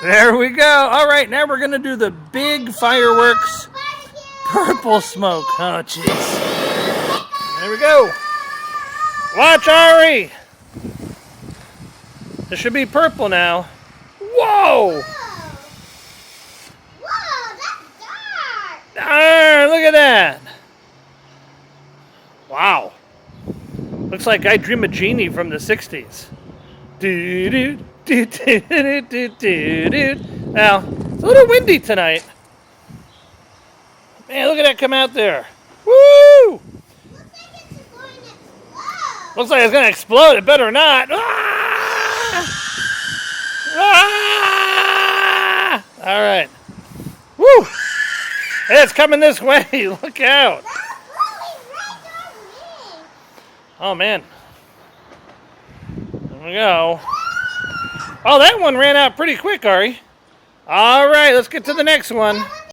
There we go. All right, now we're going to do the big fireworks purple smoke. Oh, jeez. There we go. Watch, Ari. This should be purple now. Whoa! Whoa, that's dark. Ah, look at that. Wow. Looks like I Dream a Genie from the 60s. Doo-doo, doo-doo-doo-doo-doo. Now, it's a little windy tonight. Man, look at that come out there. Woo! Looks like it's going to explode. It better not. Ah! Ah! All right. Woo! Hey, it's coming this way. Look out. Oh, man. There we go. Oh, that one ran out pretty quick, Ari. All right, let's get to the next one.